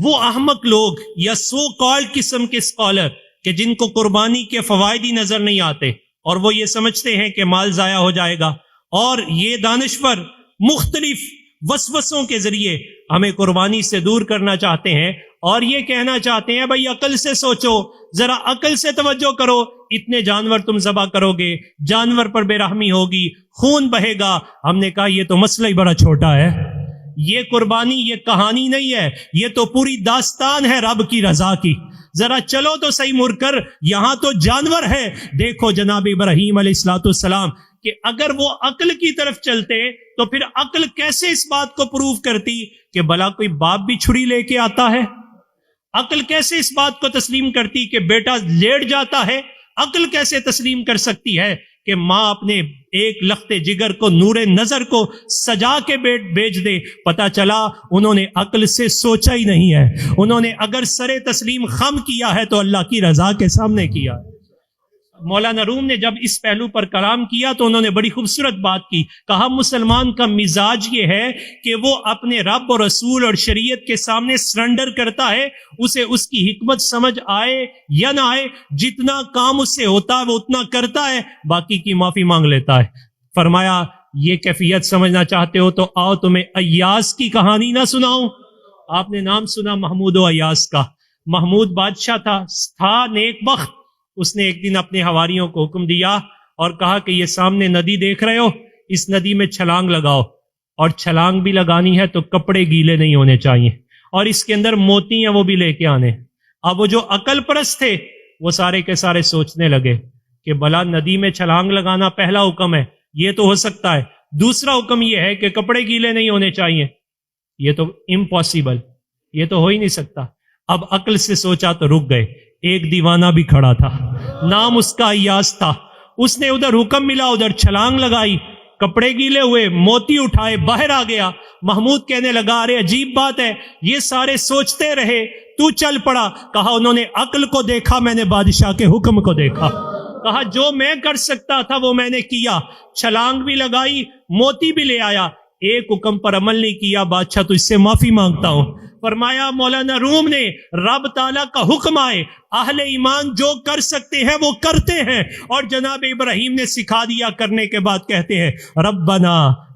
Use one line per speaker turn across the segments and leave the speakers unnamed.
وہ احمق لوگ یا سو کالڈ قسم کے اسکالر کہ جن کو قربانی کے فوائد ہی نظر نہیں آتے اور وہ یہ سمجھتے ہیں کہ مال ضائع ہو جائے گا، اور یہ دانشور مختلف وسوسوں کے ذریعے ہمیں قربانی سے دور کرنا چاہتے ہیں اور یہ کہنا چاہتے ہیں بھائی عقل سے سوچو، ذرا عقل سے توجہ کرو، اتنے جانور تم ذبح کرو گے، جانور پر بے رحمی ہوگی، خون بہے گا۔ ہم نے کہا یہ تو مسئلہ ہی بڑا چھوٹا ہے، یہ قربانی یہ کہانی نہیں ہے، یہ تو پوری داستان ہے رب کی رضا کی۔ ذرا چلو تو صحیح مڑ کر، یہاں تو جانور ہے۔ دیکھو جناب ابراہیم علیہ السلام کہ اگر وہ عقل کی طرف چلتے تو پھر عقل کیسے اس بات کو پروف کرتی کہ بھلا کوئی باپ بھی چھری لے کے آتا ہے؟ عقل کیسے اس بات کو تسلیم کرتی کہ بیٹا لیٹ جاتا ہے؟ عقل کیسے تسلیم کر سکتی ہے کہ ماں اپنے ایک لخت جگر کو نور نظر کو سجا کے بیچ دے؟ پتہ چلا انہوں نے عقل سے سوچا ہی نہیں ہے، انہوں نے اگر سر تسلیم خم کیا ہے تو اللہ کی رضا کے سامنے کیا ہے۔ مولانا روم نے جب اس پہلو پر کلام کیا تو انہوں نے بڑی خوبصورت بات کی، کہا مسلمان کا مزاج یہ ہے کہ وہ اپنے رب اور رسول اور شریعت کے سامنے سرنڈر کرتا ہے، اسے اس کی حکمت سمجھ آئے یا نہ آئے، جتنا کام اس سے ہوتا ہے وہ اتنا کرتا ہے، باقی کی معافی مانگ لیتا ہے۔ فرمایا یہ کیفیت سمجھنا چاہتے ہو تو آؤ تمہیں ایاز کی کہانی نہ سناؤں۔ آپ نے نام سنا محمود و ایاز کا۔ محمود بادشاہ تھا نیک بخت۔ اس نے ایک دن اپنے حواریوں کو حکم دیا اور کہا کہ یہ سامنے ندی دیکھ رہے ہو، اس ندی میں چھلانگ لگاؤ، اور چھلانگ بھی لگانی ہے تو کپڑے گیلے نہیں ہونے چاہیے، اور اس کے اندر موتی ہیں وہ بھی لے کے آنے۔ اب وہ جو عقل پرست تھے وہ سارے کے سارے سوچنے لگے کہ بھلا ندی میں چھلانگ لگانا پہلا حکم ہے، یہ تو ہو سکتا ہے، دوسرا حکم یہ ہے کہ کپڑے گیلے نہیں ہونے چاہیے، یہ تو امپاسبل، یہ تو ہو ہی نہیں سکتا۔ اب عقل سے سوچا تو رک گئے۔ ایک دیوانہ بھی کھڑا تھا، نام اس کا ایاز تھا، اس نے ادھر حکم ملا ادھر چھلانگ لگائی، کپڑے گیلے ہوئے، موتی اٹھائے، باہر آ گیا۔ محمود کہنے لگا ارے عجیب بات ہے، یہ سارے سوچتے رہے تو چل پڑا۔ کہا انہوں نے عقل کو دیکھا، میں نے بادشاہ کے حکم کو دیکھا۔ کہا جو میں کر سکتا تھا وہ میں نے کیا، چھلانگ بھی لگائی، موتی بھی لے آیا، ایک حکم پر عمل نہیں کیا، بادشاہ تو اس سے معافی مانگتا ہوں۔ فرمایا مولانا روم نے رب تعالیٰ کا حکم آئے، اہل ایمان جو کر سکتے ہیں وہ کرتے ہیں، اور جناب ابراہیم نے سکھا دیا، کرنے کے بعد کہتے ہیں ربنا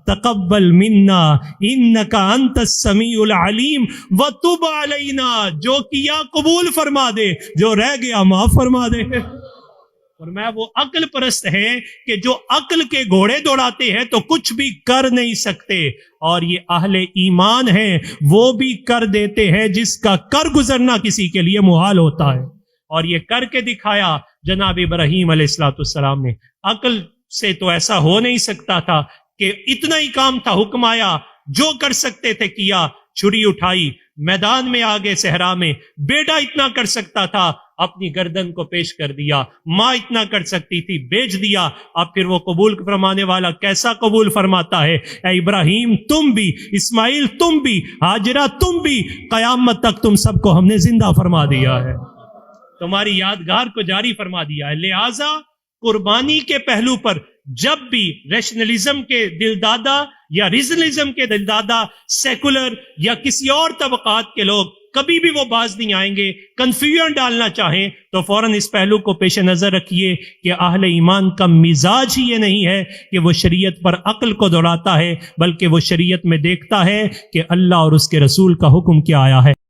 تقبل منا انک انت السمیع العلیم وتب علینا، جو کیا قبول فرما دے، جو رہ گیا معاف فرما دے۔ اور میں وہ عقل پرست ہے کہ جو عقل کے گھوڑے دوڑاتے ہیں تو کچھ بھی کر نہیں سکتے، اور یہ اہل ایمان ہیں وہ بھی کر دیتے ہیں جس کا کر گزرنا کسی کے لیے محال ہوتا ہے، اور یہ کر کے دکھایا جناب ابراہیم علیہ السلام نے۔ عقل سے تو ایسا ہو نہیں سکتا تھا کہ اتنا ہی کام تھا، حکم آیا، جو کر سکتے تھے کیا، چھری اٹھائی، میدان میں آگے صحرا میں، بیٹا اتنا کر سکتا تھا اپنی گردن کو پیش کر دیا، ماں اتنا کر سکتی تھی بیچ دیا۔ اب پھر وہ قبول فرمانے والا کیسا قبول فرماتا ہے، اے ابراہیم تم بھی، اسماعیل تم بھی، ہاجرہ تم بھی، قیامت تک تم سب کو ہم نے زندہ فرما دیا ہے، تمہاری یادگار کو جاری فرما دیا ہے۔ لہذا قربانی کے پہلو پر جب بھی ریشنلزم کے دلدادہ یا ریزنلزم کے دلدادہ، سیکولر یا کسی اور طبقات کے لوگ کبھی بھی وہ باز نہیں آئیں گے، کنفیوژن ڈالنا چاہیں تو فوراً اس پہلو کو پیش نظر رکھیے کہ اہل ایمان کا مزاج ہی یہ نہیں ہے کہ وہ شریعت پر عقل کو دوڑاتا ہے، بلکہ وہ شریعت میں دیکھتا ہے کہ اللہ اور اس کے رسول کا حکم کیا آیا ہے۔